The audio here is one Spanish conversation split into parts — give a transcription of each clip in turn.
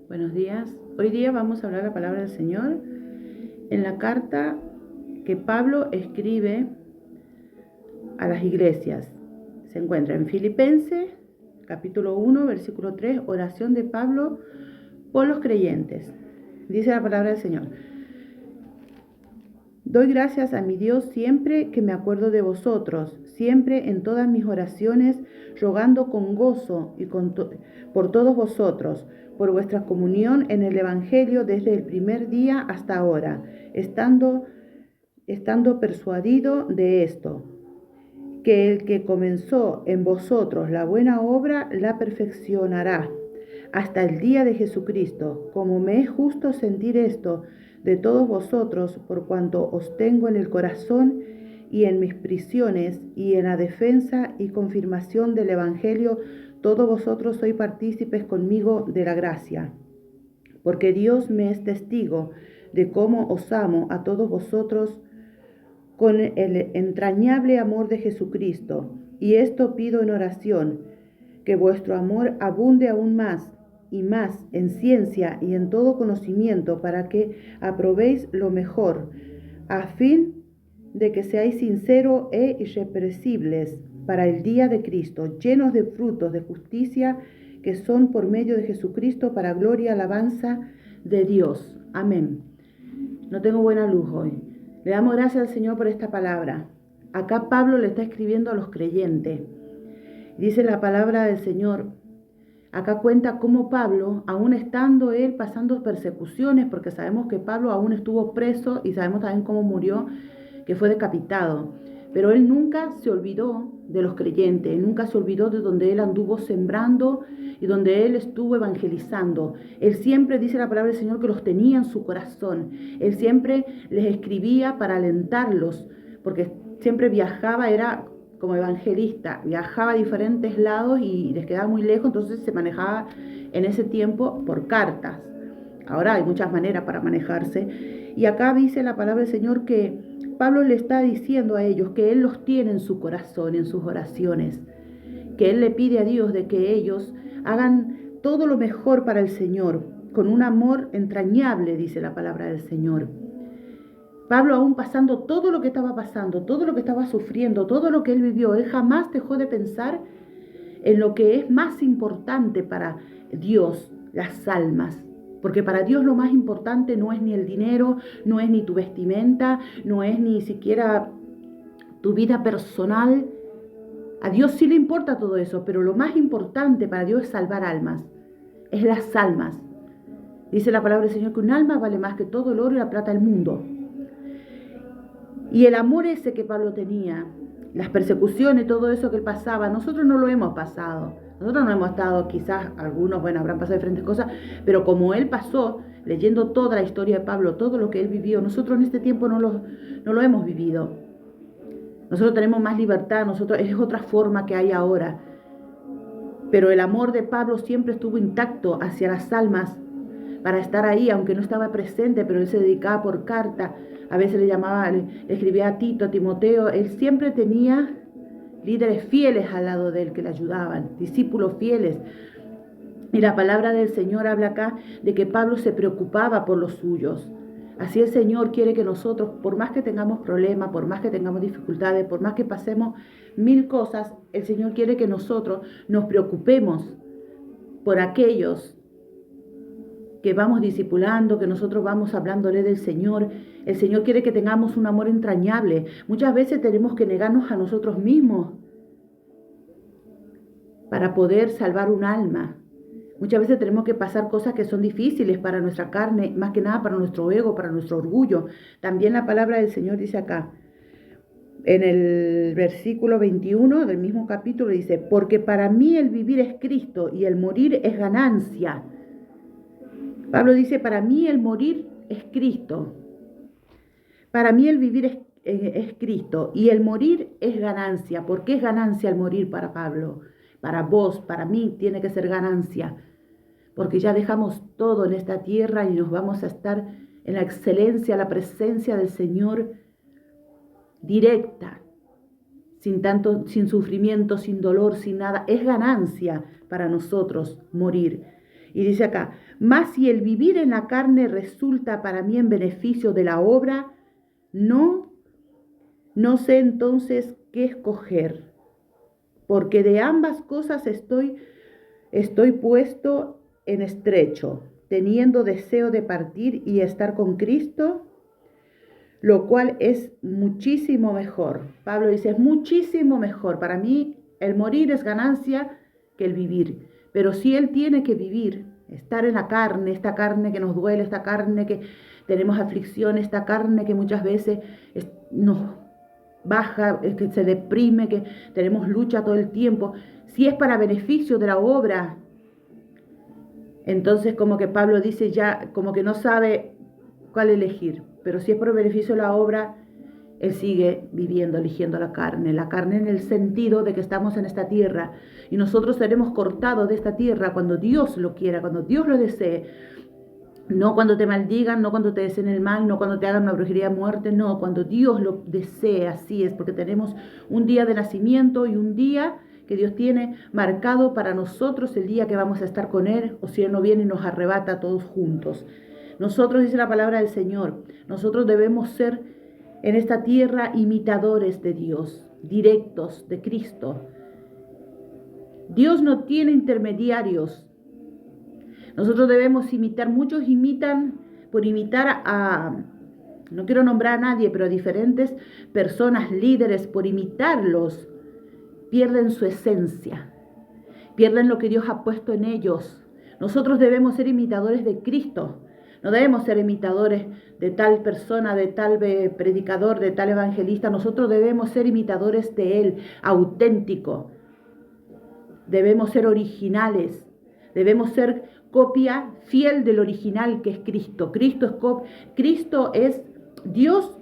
Buenos días. Hoy día vamos a hablar la palabra del Señor en la carta que Pablo escribe a las iglesias. Se encuentra en Filipenses, capítulo 1, versículo 3, oración de Pablo por los creyentes. Dice la palabra del Señor: Doy gracias a mi Dios siempre que me acuerdo de vosotros, siempre en todas mis oraciones, rogando con gozo y por todos vosotros, por vuestra comunión en el Evangelio desde el primer día hasta ahora, estando persuadido de esto, que el que comenzó en vosotros la buena obra la perfeccionará hasta el día de Jesucristo. Como me es justo sentir esto de todos vosotros, por cuanto os tengo en el corazón y en mis prisiones y en la defensa y confirmación del Evangelio, todos vosotros sois partícipes conmigo de la gracia. Porque Dios me es testigo de cómo os amo a todos vosotros con el entrañable amor de Jesucristo. Y esto pido en oración, que vuestro amor abunde aún más y más en ciencia y en todo conocimiento, para que aprobéis lo mejor, a fin de que seáis sinceros e irreprensibles para el día de Cristo, llenos de frutos de justicia que son por medio de Jesucristo, para gloria y alabanza de Dios. Amén. No tengo buena luz hoy. Le damos gracias al Señor por esta palabra. Acá Pablo le está escribiendo a los creyentes. Dice la palabra del Señor. Acá cuenta cómo Pablo, aún estando él pasando persecuciones, porque sabemos que Pablo aún estuvo preso y sabemos también cómo murió, que fue decapitado. Pero él nunca se olvidó de los creyentes, nunca se olvidó de donde él anduvo sembrando y donde él estuvo evangelizando. Él siempre, dice la palabra del Señor, que los tenía en su corazón. Él siempre les escribía para alentarlos, porque siempre viajaba, era como evangelista, viajaba a diferentes lados y les quedaba muy lejos, entonces se manejaba en ese tiempo por cartas. Ahora hay muchas maneras para manejarse. Y acá dice la palabra del Señor que Pablo le está diciendo a ellos que Él los tiene en su corazón, en sus oraciones, que Él le pide a Dios de que ellos hagan todo lo mejor para el Señor, con un amor entrañable, dice la palabra del Señor. Pablo, aún pasando todo lo que estaba pasando, todo lo que estaba sufriendo, todo lo que él vivió, él jamás dejó de pensar en lo que es más importante para Dios, las almas. Porque para Dios lo más importante no es ni el dinero, no es ni tu vestimenta, no es ni siquiera tu vida personal. A Dios sí le importa todo eso, pero lo más importante para Dios es salvar almas, es las almas. Dice la palabra del Señor que un alma vale más que todo el oro y la plata del mundo. Y el amor ese que Pablo tenía, las persecuciones, todo eso que él pasaba, nosotros no lo hemos pasado. Nosotros no hemos estado, quizás algunos, habrán pasado diferentes cosas, pero como él pasó, leyendo toda la historia de Pablo, todo lo que él vivió, nosotros en este tiempo no lo hemos vivido. Nosotros tenemos más libertad, es otra forma que hay ahora. Pero el amor de Pablo siempre estuvo intacto hacia las almas, para estar ahí, aunque no estaba presente, pero él se dedicaba por carta. A veces le escribía a Tito, a Timoteo. Él siempre tenía líderes fieles al lado de él que le ayudaban, discípulos fieles. Y la palabra del Señor habla acá de que Pablo se preocupaba por los suyos. Así el Señor quiere que nosotros, por más que tengamos problemas, por más que tengamos dificultades, por más que pasemos mil cosas, el Señor quiere que nosotros nos preocupemos por aquellos que vamos discipulando, que nosotros vamos hablándole del Señor. El Señor quiere que tengamos un amor entrañable. Muchas veces tenemos que negarnos a nosotros mismos para poder salvar un alma. Muchas veces tenemos que pasar cosas que son difíciles para nuestra carne, más que nada para nuestro ego, para nuestro orgullo. También la palabra del Señor dice acá, en el versículo 21 del mismo capítulo, dice: porque para mí el vivir es Cristo y el morir es ganancia. Pablo dice: para mí el morir es Cristo. Para mí el vivir es Cristo y el morir es ganancia. ¿Por qué es ganancia el morir para Pablo? Para vos, para mí, tiene que ser ganancia. Porque ya dejamos todo en esta tierra y nos vamos a estar en la excelencia, la presencia del Señor directa, sin sufrimiento, sin dolor, sin nada. Es ganancia para nosotros morir. Y dice acá, mas si el vivir en la carne resulta para mí en beneficio de la obra, no sé entonces qué escoger, porque de ambas cosas estoy puesto en estrecho, teniendo deseo de partir y estar con Cristo, lo cual es muchísimo mejor. Pablo dice, es muchísimo mejor. Para mí el morir es ganancia que el vivir. Pero si él tiene que vivir, estar en la carne, esta carne que nos duele, esta carne que tenemos aflicción, esta carne que muchas veces nos baja, que se deprime, que tenemos lucha todo el tiempo, si es para beneficio de la obra, entonces como que Pablo dice ya, como que no sabe cuál elegir, pero si es por beneficio de la obra, él sigue viviendo, eligiendo la carne en el sentido de que estamos en esta tierra y nosotros seremos cortados de esta tierra cuando Dios lo quiera, cuando Dios lo desee. No cuando te maldigan, no cuando te deseen el mal, no cuando te hagan una brujería de muerte, no, cuando Dios lo desee, así es, porque tenemos un día de nacimiento y un día que Dios tiene marcado para nosotros, el día que vamos a estar con Él, o si Él no viene y nos arrebata a todos juntos. Nosotros, dice la palabra del Señor, nosotros debemos ser en esta tierra imitadores de Dios, directos de Cristo. Dios no tiene intermediarios. Nosotros debemos imitar, muchos imitan por imitar no quiero nombrar a nadie, pero a diferentes personas, líderes, por imitarlos, pierden su esencia, pierden lo que Dios ha puesto en ellos. Nosotros debemos ser imitadores de Cristo, no debemos ser imitadores de tal persona, de tal predicador, de tal evangelista. Nosotros debemos ser imitadores de Él, auténticos. Debemos ser originales, debemos ser copia fiel del original que es Cristo. Cristo es Dios,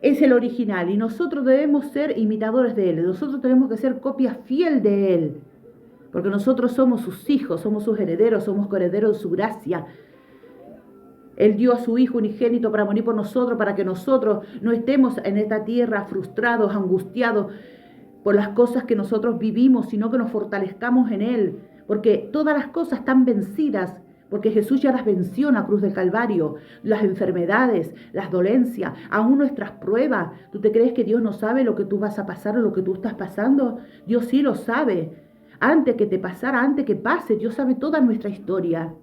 es el original y nosotros debemos ser imitadores de Él. Nosotros tenemos que ser copia fiel de Él, porque nosotros somos sus hijos, somos sus herederos, somos coherederos de su gracia. Él dio a su Hijo unigénito para morir por nosotros, para que nosotros no estemos en esta tierra frustrados, angustiados por las cosas que nosotros vivimos, sino que nos fortalezcamos en Él, porque todas las cosas están vencidas, porque Jesús ya las venció en la cruz del Calvario, las enfermedades, las dolencias, aún nuestras pruebas. ¿Tú te crees que Dios no sabe lo que tú vas a pasar o lo que tú estás pasando? Dios sí lo sabe. Antes que te pasara, antes que pase, Dios sabe toda nuestra historia.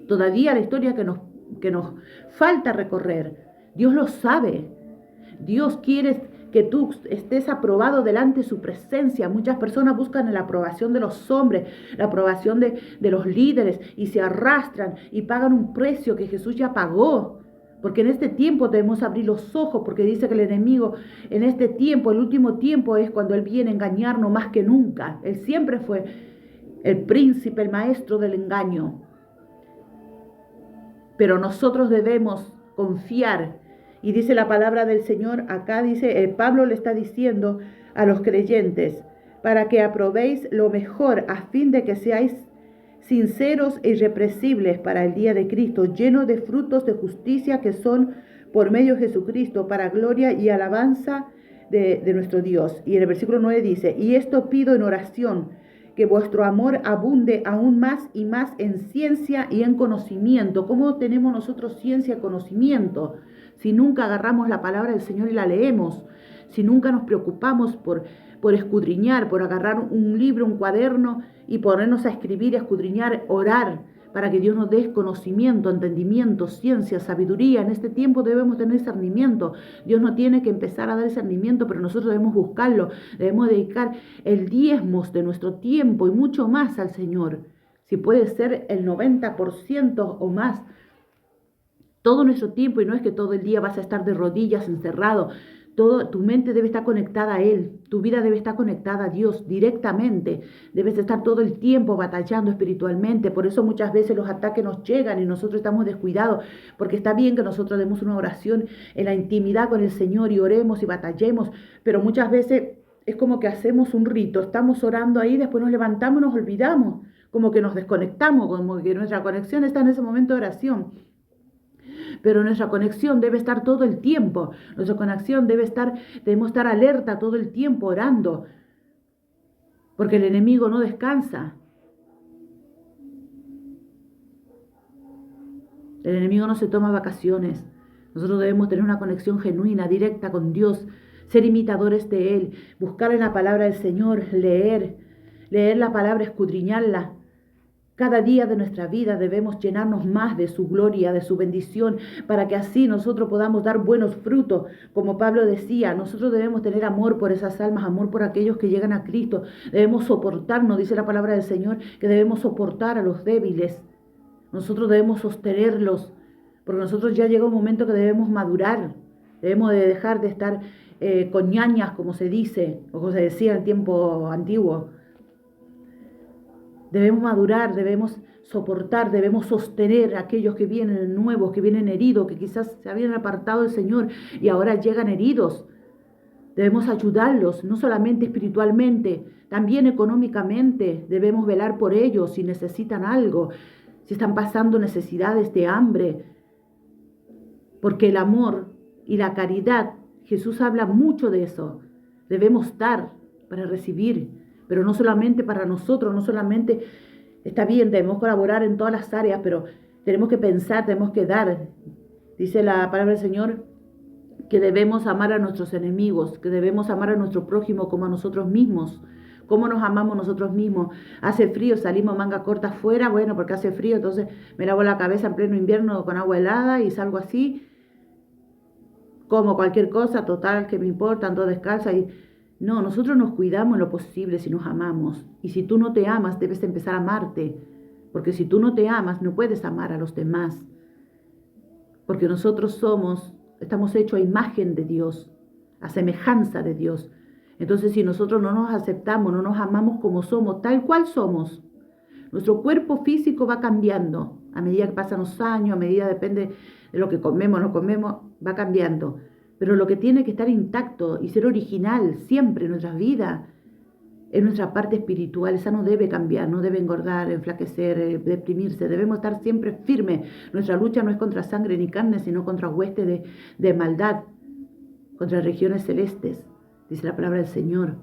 Todavía la historia que nos falta recorrer, Dios lo sabe. Dios quiere que tú estés aprobado delante de su presencia. Muchas personas buscan la aprobación de los hombres, la aprobación de los líderes y se arrastran y pagan un precio que Jesús ya pagó. Porque en este tiempo debemos abrir los ojos, porque dice que el enemigo en este tiempo, el último tiempo es cuando él viene a engañarnos más que nunca. Él siempre fue el príncipe, el maestro del engaño. Pero nosotros debemos confiar. Y dice la palabra del Señor, acá dice, Pablo le está diciendo a los creyentes, para que aprobéis lo mejor, a fin de que seáis sinceros e irrepresibles para el día de Cristo, llenos de frutos de justicia que son por medio de Jesucristo, para gloria y alabanza de nuestro Dios. Y en el versículo 9 dice, y esto pido en oración, que vuestro amor abunde aún más y más en ciencia y en conocimiento. ¿Cómo tenemos nosotros ciencia y conocimiento? Si nunca agarramos la palabra del Señor y la leemos, si nunca nos preocupamos por escudriñar, por agarrar un libro, un cuaderno y ponernos a escribir, a escudriñar, orar, para que Dios nos dé conocimiento, entendimiento, ciencia, sabiduría. En este tiempo debemos tener discernimiento. Dios no tiene que empezar a dar discernimiento, pero nosotros debemos buscarlo. Debemos dedicar el diezmos de nuestro tiempo y mucho más al Señor. Si puede ser el 90% o más. Todo nuestro tiempo, y no es que todo el día vas a estar de rodillas encerrado. Tu mente debe estar conectada a Él, tu vida debe estar conectada a Dios directamente. Debes estar todo el tiempo batallando espiritualmente. Por eso muchas veces los ataques nos llegan y nosotros estamos descuidados, porque está bien que nosotros demos una oración en la intimidad con el Señor y oremos y batallemos, pero muchas veces es como que hacemos un rito, estamos orando ahí, después nos levantamos y nos olvidamos, como que nos desconectamos, como que nuestra conexión está en ese momento de oración. Pero nuestra conexión debe estar todo el tiempo. Nuestra conexión debemos estar alerta todo el tiempo orando. Porque el enemigo no descansa. El enemigo no se toma vacaciones. Nosotros debemos tener una conexión genuina, directa con Dios, ser imitadores de Él, buscar en la palabra del Señor, leer la palabra, escudriñarla. Cada día de nuestra vida debemos llenarnos más de su gloria, de su bendición, para que así nosotros podamos dar buenos frutos. Como Pablo decía, nosotros debemos tener amor por esas almas, amor por aquellos que llegan a Cristo. Debemos soportarnos, dice la palabra del Señor, que debemos soportar a los débiles. Nosotros debemos sostenerlos, porque nosotros ya llega un momento que debemos madurar. Debemos de dejar de estar con ñañas, como se dice, o como se decía en el tiempo antiguo. Debemos madurar, debemos soportar, debemos sostener a aquellos que vienen nuevos, que vienen heridos, que quizás se habían apartado del Señor y ahora llegan heridos. Debemos ayudarlos, no solamente espiritualmente, también económicamente. Debemos velar por ellos si necesitan algo, si están pasando necesidades de hambre. Porque el amor y la caridad, Jesús habla mucho de eso. Debemos dar para recibir, pero no solamente para nosotros, no solamente, está bien, debemos colaborar en todas las áreas, pero tenemos que pensar, tenemos que dar. Dice la palabra del Señor que debemos amar a nuestros enemigos, que debemos amar a nuestro prójimo como a nosotros mismos. ¿Cómo nos amamos nosotros mismos? Hace frío, salimos manga corta afuera, bueno, porque hace frío, entonces me lavo la cabeza en pleno invierno con agua helada y salgo así, como cualquier cosa, total, que me importa, ando descalza y... No, nosotros nos cuidamos en lo posible si nos amamos. Y si tú no te amas, debes empezar a amarte. Porque si tú no te amas, no puedes amar a los demás. Porque nosotros estamos hechos a imagen de Dios, a semejanza de Dios. Entonces, si nosotros no nos aceptamos, no nos amamos como somos, tal cual somos, nuestro cuerpo físico va cambiando. A medida que pasan los años, a medida depende de lo que comemos, no comemos, va cambiando. Pero lo que tiene que estar intacto y ser original siempre en nuestras vidas es nuestra parte espiritual. Esa no debe cambiar, no debe engordar, enflaquecer, deprimirse. Debemos estar siempre firmes. Nuestra lucha no es contra sangre ni carne, sino contra huestes de maldad, contra regiones celestes, dice la palabra del Señor.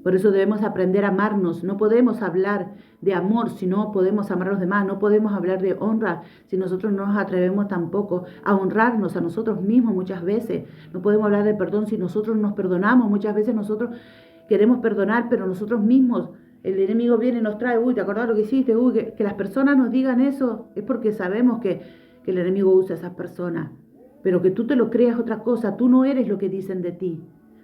Por eso debemos aprender a amarnos. No podemos hablar de amor si no podemos amar a los demás. No podemos hablar de honra si nosotros no nos atrevemos tampoco a honrarnos a nosotros mismos muchas veces. No podemos hablar de perdón si nosotros nos perdonamos. Muchas veces nosotros queremos perdonar, pero nosotros mismos, el enemigo viene y nos trae, uy, ¿te acordás lo que hiciste? Uy, que las personas nos digan eso, es porque sabemos que el enemigo usa a esas personas. Pero que tú te lo creas otra cosa. Tú no eres lo que dicen de ti.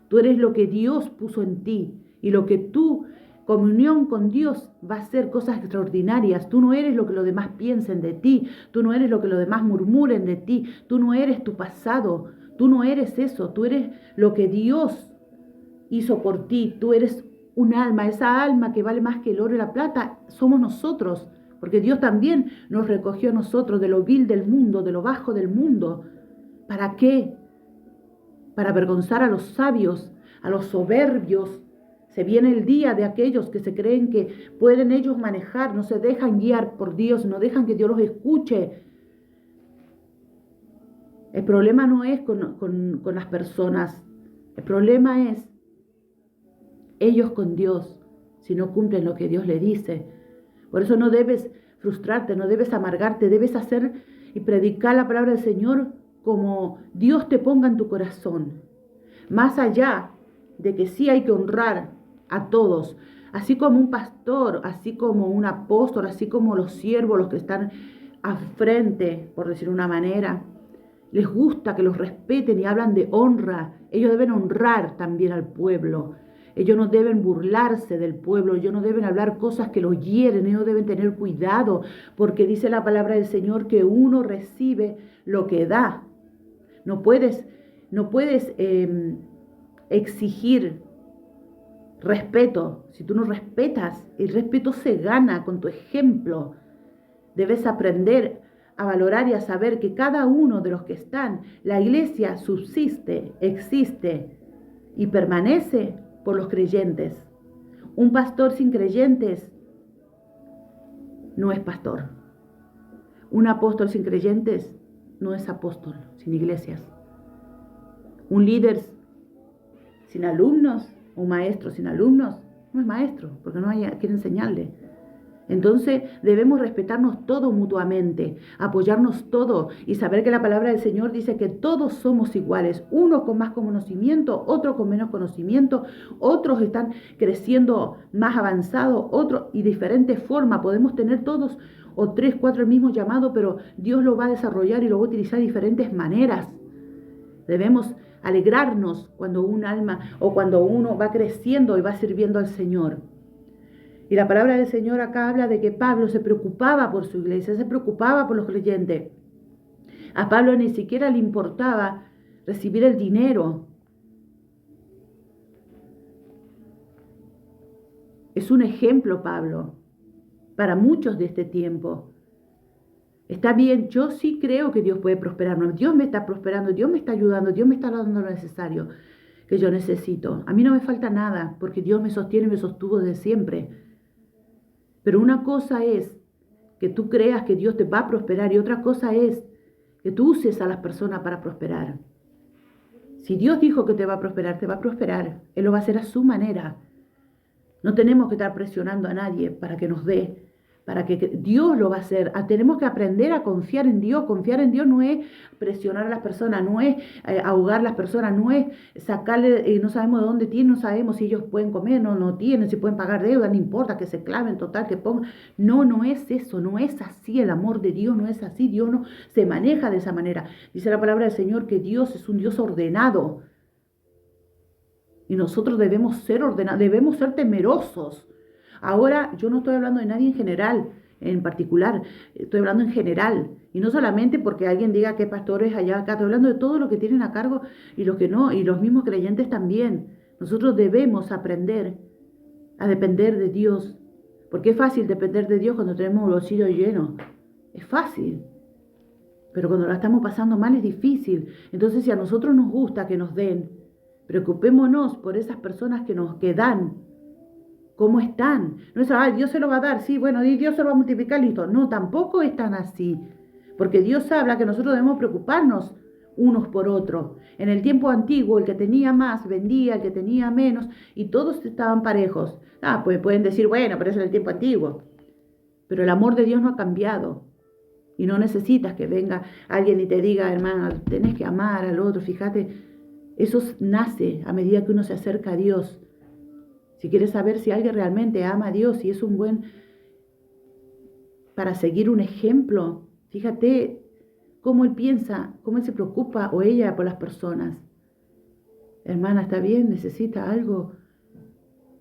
Tú eres lo que Dios puso en ti. Y lo que tú, comunión con Dios, va a ser cosas extraordinarias. Tú no eres lo que los demás piensen de ti. Tú no eres lo que los demás murmuren de ti. Tú no eres tu pasado. Tú no eres eso. Tú eres lo que Dios hizo por ti. Tú eres un alma. Esa alma que vale más que el oro y la plata somos nosotros. Porque Dios también nos recogió a nosotros de lo vil del mundo, de lo bajo del mundo. ¿Para qué? Para avergonzar a los sabios, a los soberbios. Se viene el día de aquellos que se creen que pueden ellos manejar, no se dejan guiar por Dios, no dejan que Dios los escuche. El problema no es con las personas, el problema es ellos con Dios, si no cumplen lo que Dios le dice. Por eso no debes frustrarte, no debes amargarte, debes hacer y predicar la palabra del Señor como Dios te ponga en tu corazón. Más allá de que sí hay que honrar a todos, así como un pastor, así como un apóstol, así como los siervos, los que están al frente, por decir una manera, les gusta que los respeten y hablan de honra. Ellos deben honrar también al pueblo. Ellos no deben burlarse del pueblo, ellos no deben hablar cosas que los hieren, ellos deben tener cuidado, porque dice la palabra del Señor que uno recibe lo que da. No puedes exigir respeto. Si tú no respetas, el respeto se gana con tu ejemplo. Debes aprender a valorar y a saber que cada uno de los que están, la iglesia subsiste, existe y permanece por los creyentes. Un pastor sin creyentes no es pastor. Un apóstol sin creyentes no es apóstol, sin iglesias. Un líder sin alumnos, un maestro sin alumnos, no es maestro, porque no hay a quien enseñarle. Entonces debemos respetarnos todos mutuamente, apoyarnos todos y saber que la palabra del Señor dice que todos somos iguales, unos con más conocimiento, otros con menos conocimiento, otros están creciendo más avanzados, otros y diferentes formas. Podemos tener todos o tres, cuatro el mismo llamado, pero Dios lo va a desarrollar y lo va a utilizar de diferentes maneras. Debemos alegrarnos cuando un alma o cuando uno va creciendo y va sirviendo al Señor. Y la palabra del Señor acá habla de que Pablo se preocupaba por su iglesia, se preocupaba por los creyentes. A Pablo ni siquiera le importaba recibir el dinero. Es un ejemplo, Pablo, para muchos de este tiempo. Está bien, yo sí creo que Dios puede prosperarme. Dios me está prosperando, Dios me está ayudando, Dios me está dando lo necesario que yo necesito. A mí no me falta nada, porque Dios me sostiene y me sostuvo desde siempre. Pero una cosa es que tú creas que Dios te va a prosperar y otra cosa es que tú uses a las personas para prosperar. Si Dios dijo que te va a prosperar, te va a prosperar. Él lo va a hacer a su manera. No tenemos que estar presionando a nadie para que nos dé, para que Dios lo va a hacer. Tenemos que aprender a confiar en Dios. Confiar en Dios no es presionar a las personas, no es ahogar a las personas, no es sacarle, no sabemos de dónde tienen, no sabemos si ellos pueden comer, no tienen, si pueden pagar deuda, no importa, que se claven, total, que pongan. No es eso, no es así. El amor de Dios no es así. Dios no se maneja de esa manera. Dice la palabra del Señor que Dios es un Dios ordenado. Y nosotros debemos ser ordenados, debemos ser temerosos. Ahora, yo no estoy hablando de nadie en general, en particular, estoy hablando en general. Y no solamente porque alguien diga que pastores allá, acá, estoy hablando de todos los que tienen a cargo y los que no, y los mismos creyentes también. Nosotros debemos aprender a depender de Dios. Porque es fácil depender de Dios cuando tenemos los bolsillos llenos. Es fácil. Pero cuando la estamos pasando mal es difícil. Entonces, si a nosotros nos gusta que nos den, preocupémonos por esas personas que dan. ¿Cómo están? No es, Dios se lo va a dar, sí, bueno, Dios se lo va a multiplicar, listo. No, tampoco es tan así. Porque Dios habla que nosotros debemos preocuparnos unos por otros. En el tiempo antiguo, el que tenía más vendía, el que tenía menos, y todos estaban parejos. Pues pueden decir, bueno, pero eso es el tiempo antiguo. Pero el amor de Dios no ha cambiado. Y no necesitas que venga alguien y te diga, hermano, tenés que amar al otro. Fíjate, eso nace a medida que uno se acerca a Dios. Si quieres saber si alguien realmente ama a Dios y es un buen para seguir un ejemplo, fíjate cómo él piensa, cómo él se preocupa o ella por las personas. Hermana, está bien, necesita algo.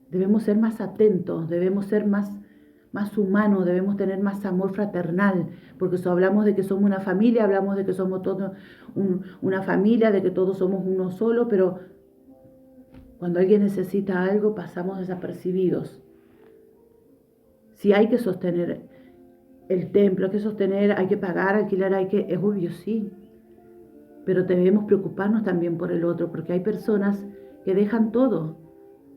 Debemos ser más atentos, debemos ser más humanos, debemos tener más amor fraternal, porque eso hablamos de que somos una familia, hablamos de que somos todos una familia, de que todos somos uno solo, pero cuando alguien necesita algo, pasamos desapercibidos. Si hay que sostener el templo, hay que sostener, hay que pagar, alquilar, es obvio, sí. Pero debemos preocuparnos también por el otro, porque hay personas que dejan todo.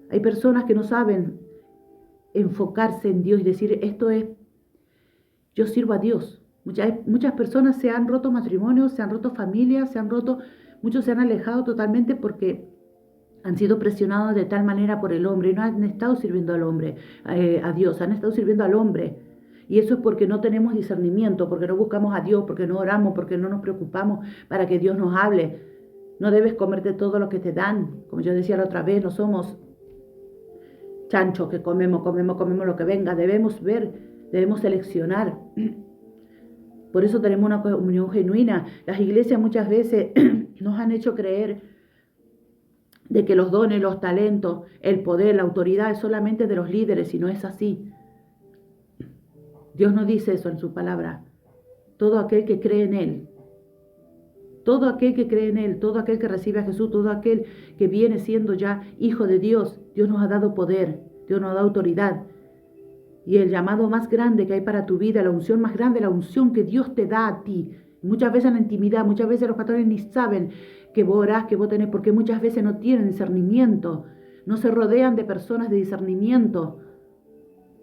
Hay personas que no saben enfocarse en Dios y decir, esto es, yo sirvo a Dios. Muchas personas se han roto matrimonios, se han roto familias, muchos se han alejado totalmente porque han sido presionados de tal manera por el hombre y no han estado sirviendo al hombre, a Dios, han estado sirviendo al hombre. Y eso es porque no tenemos discernimiento, porque no buscamos a Dios, porque no oramos, porque no nos preocupamos para que Dios nos hable. No debes comerte todo lo que te dan. Como yo decía la otra vez, no somos chanchos que comemos lo que venga. Debemos ver, debemos seleccionar. Por eso tenemos una comunión genuina. Las iglesias muchas veces nos han hecho creer de que los dones, los talentos, el poder, la autoridad es solamente de los líderes, y no es así. Dios no dice eso en su palabra. Todo aquel que cree en Él, todo aquel que cree en Él, todo aquel que recibe a Jesús, todo aquel que viene siendo ya hijo de Dios, Dios nos ha dado poder, Dios nos ha dado autoridad. Y el llamado más grande que hay para tu vida, la unción más grande, la unción que Dios te da a ti. Muchas veces en la intimidad, muchas veces los pastores ni saben que vos orás, que vos tenés, porque muchas veces no tienen discernimiento, no se rodean de personas de discernimiento.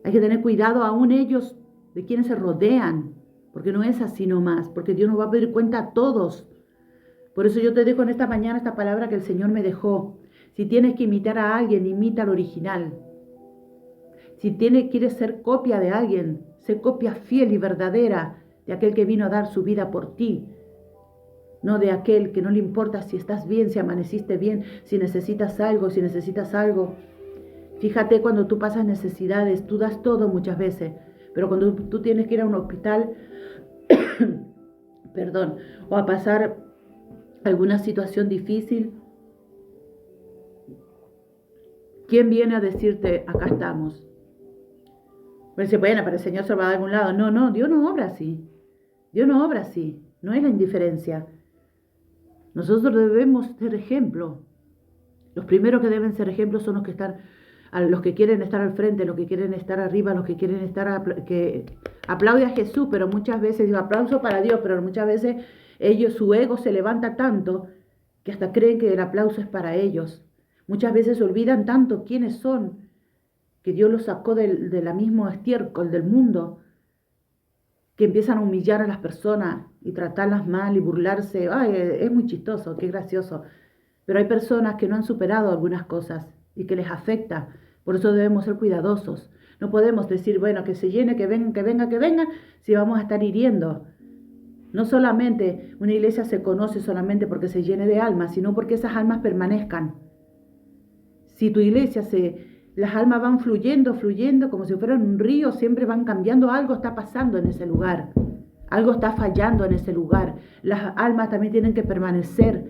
Hay que tener cuidado aún ellos de quienes se rodean, porque no es así nomás, porque Dios nos va a pedir cuenta a todos. Por eso yo te dejo en esta mañana esta palabra que el Señor me dejó. Si tienes que imitar a alguien, imita al original. Si quieres ser copia de alguien, sé copia fiel y verdadera de aquel que vino a dar su vida por ti. No de aquel que no le importa si estás bien, si amaneciste bien, si necesitas algo, si necesitas algo. Fíjate, cuando tú pasas necesidades, tú das todo muchas veces, pero cuando tú tienes que ir a un hospital, perdón, o a pasar alguna situación difícil, ¿quién viene a decirte, acá estamos? Pero dice, bueno, pero el Señor se va a algún lado. No, Dios no obra así. Dios no obra así. No es la indiferencia. Nosotros debemos ser ejemplo. Los primeros que deben ser ejemplos son los que están, los que quieren estar al frente, los que quieren estar arriba, los que quieren estar, que aplaude a Jesús, pero muchas veces, digo, aplauso para Dios, pero muchas veces su ego se levanta tanto que hasta creen que el aplauso es para ellos. Muchas veces se olvidan tanto quiénes son, que Dios los sacó de la misma estiércol del mundo, que empiezan a humillar a las personas y tratarlas mal y burlarse. Ay, es muy chistoso, qué gracioso. Pero hay personas que no han superado algunas cosas y que les afecta. Por eso debemos ser cuidadosos. No podemos decir, bueno, que se llene, que venga, si vamos a estar hiriendo. No solamente una iglesia se conoce solamente porque se llene de almas, sino porque esas almas permanezcan. Si tu iglesia las almas van fluyendo como si fueran un río, siempre van cambiando, algo está pasando en ese lugar, algo está fallando en ese lugar. Las almas también tienen que permanecer,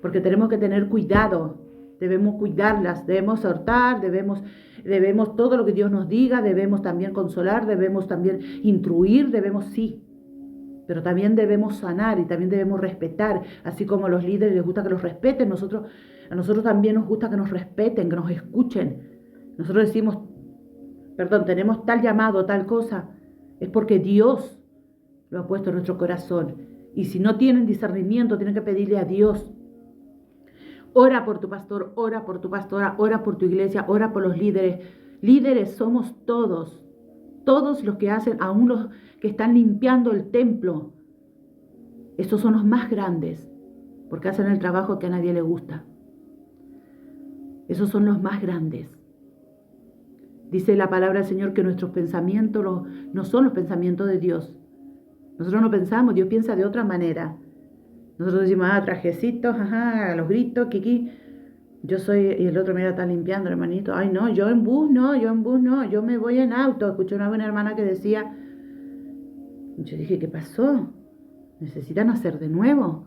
porque tenemos que tener cuidado, debemos cuidarlas, debemos exhortar, debemos todo lo que Dios nos diga, debemos también consolar, debemos también instruir, sí, pero también debemos sanar y también debemos respetar, así como a los líderes les gusta que los respeten, a nosotros también nos gusta que nos respeten, que nos escuchen. Nosotros decimos, tenemos tal llamado, tal cosa, es porque Dios lo ha puesto en nuestro corazón. Y si no tienen discernimiento, tienen que pedirle a Dios. Ora por tu pastor, ora por tu pastora, ora por tu iglesia, ora por los líderes. Líderes somos todos los que hacen, aún los que están limpiando el templo. Estos son los más grandes, porque hacen el trabajo que a nadie le gusta. Esos son los más grandes. Dice la palabra del Señor que nuestros pensamientos no son los pensamientos de Dios. Nosotros no pensamos, Dios piensa de otra manera. Nosotros decimos, trajecitos, a los gritos, kiki. Yo soy, y el otro me está limpiando, hermanito. Ay, no, yo en bus no, yo me voy en auto. Escuché una buena hermana que decía, yo dije, ¿qué pasó? ¿Necesitan hacer de nuevo?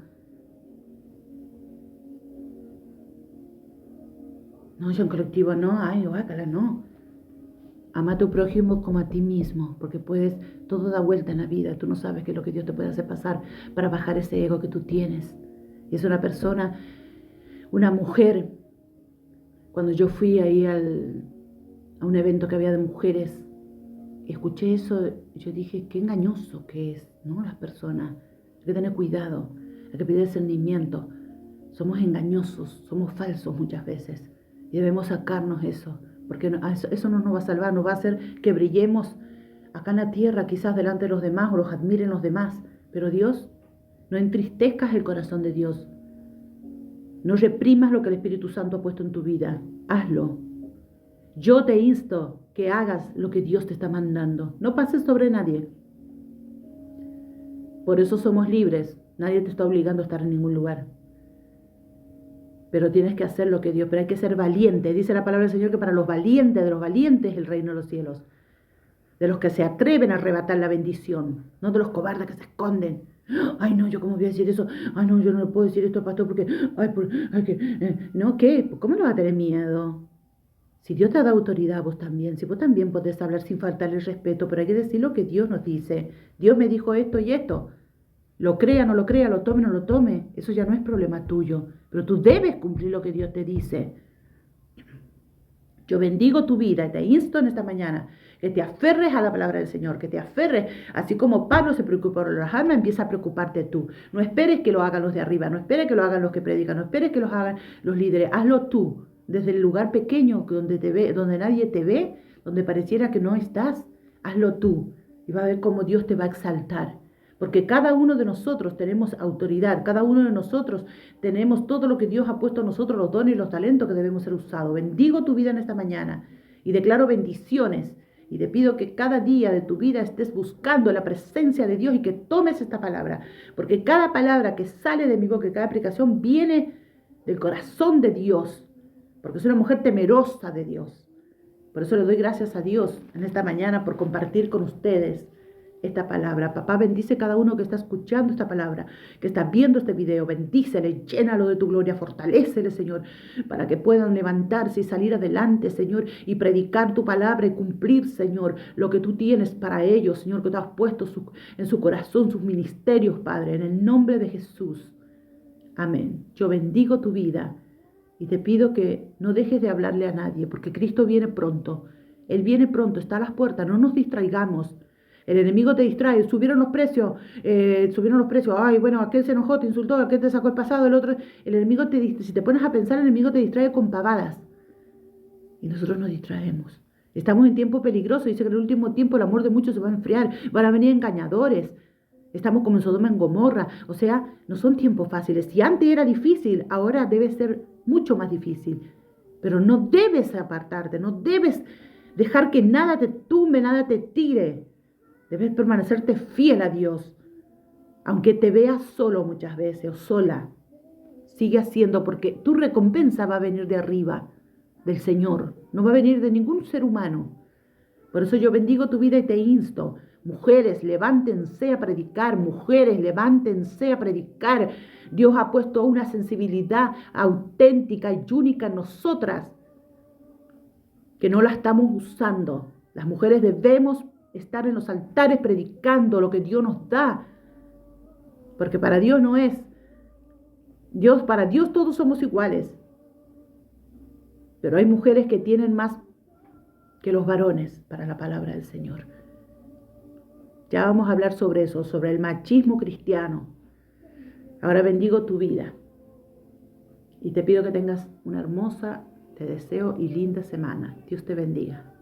No, yo en colectivo no, ay, guácala, no. Ama a tu prójimo como a ti mismo, porque todo da vuelta en la vida. Tú no sabes qué es lo que Dios te puede hacer pasar para bajar ese ego que tú tienes. Y es una persona, una mujer. Cuando yo fui ahí a un evento que había de mujeres, escuché eso, yo dije, qué engañoso que es, ¿no? Las personas. Hay que tener cuidado, hay que pedir discernimiento. Somos engañosos, somos falsos muchas veces. Y debemos sacarnos eso, porque eso no nos va a salvar, nos va a hacer que brillemos acá en la tierra, quizás delante de los demás, o los admiren los demás. Pero Dios, no entristezcas el corazón de Dios. No reprimas lo que el Espíritu Santo ha puesto en tu vida. Hazlo. Yo te insto que hagas lo que Dios te está mandando. No pases sobre nadie. Por eso somos libres. Nadie te está obligando a estar en ningún lugar. Pero tienes que hacer lo que Dios, pero hay que ser valiente. Dice la palabra del Señor que para los valientes es el reino de los cielos. De los que se atreven a arrebatar la bendición, no de los cobardes que se esconden. Ay, no, yo cómo voy a decir eso. Ay, no, yo no le puedo decir esto al pastor porque, no, ¿qué? ¿Cómo no va a tener miedo? Si Dios te ha dado autoridad, vos también. Si vos también podés hablar sin faltarle el respeto, pero hay que decir lo que Dios nos dice. Dios me dijo esto y esto. Lo crea, no lo crea, lo tome, no lo tome. Eso ya no es problema tuyo. Pero tú debes cumplir lo que Dios te dice. Yo bendigo tu vida y te insto en esta mañana que te aferres a la palabra del Señor, que te aferres, así como Pablo se preocupó por las almas, empieza a preocuparte tú. No esperes que lo hagan los de arriba, no esperes que lo hagan los que predican, no esperes que lo hagan los líderes. Hazlo tú, desde el lugar pequeño donde nadie te ve, donde pareciera que no estás. Hazlo tú y va a ver cómo Dios te va a exaltar. Porque cada uno de nosotros tenemos autoridad, cada uno de nosotros tenemos todo lo que Dios ha puesto en nosotros, los dones y los talentos que debemos ser usados. Bendigo tu vida en esta mañana y declaro bendiciones. Y te pido que cada día de tu vida estés buscando la presencia de Dios y que tomes esta palabra. Porque cada palabra que sale de mi boca y cada aplicación viene del corazón de Dios. Porque soy una mujer temerosa de Dios. Por eso le doy gracias a Dios en esta mañana por compartir con ustedes esta palabra. Papá, bendice cada uno que está escuchando esta palabra, que está viendo este video. Bendícele, llénalo de tu gloria, fortalécele, Señor, para que puedan levantarse y salir adelante, Señor, y predicar tu palabra y cumplir, Señor, lo que tú tienes para ellos, Señor, que tú has puesto en su corazón, sus ministerios, Padre, en el nombre de Jesús. Amén. Yo bendigo tu vida y te pido que no dejes de hablarle a nadie, porque Cristo viene pronto. Él viene pronto, está a las puertas, no nos distraigamos. El enemigo te distrae, subieron los precios, ay, bueno, aquel se enojó, te insultó, aquel te sacó el pasado, el otro. El enemigo te distrae, si te pones a pensar, el enemigo te distrae con pavadas. Y nosotros nos distraemos. Estamos en tiempo peligroso, dice que en el último tiempo el amor de muchos se va a enfriar, van a venir engañadores. Estamos como en Sodoma en Gomorra, o sea, no son tiempos fáciles. Si antes era difícil, ahora debe ser mucho más difícil. Pero no debes apartarte, no debes dejar que nada te tumbe, nada te tire. Debes permanecerte fiel a Dios, aunque te veas solo muchas veces o sola. Sigue haciendo porque tu recompensa va a venir de arriba, del Señor, no va a venir de ningún ser humano. Por eso yo bendigo tu vida y te insto. Mujeres, levántense a predicar. Mujeres, levántense a predicar. Dios ha puesto una sensibilidad auténtica y única en nosotras que no la estamos usando. Las mujeres debemos estar en los altares predicando lo que Dios nos da. Porque para Dios no es. Para Dios todos somos iguales. Pero hay mujeres que tienen más que los varones para la palabra del Señor. Ya vamos a hablar sobre eso, sobre el machismo cristiano. Ahora bendigo tu vida y te pido que tengas una hermosa, te deseo y linda semana. Dios te bendiga.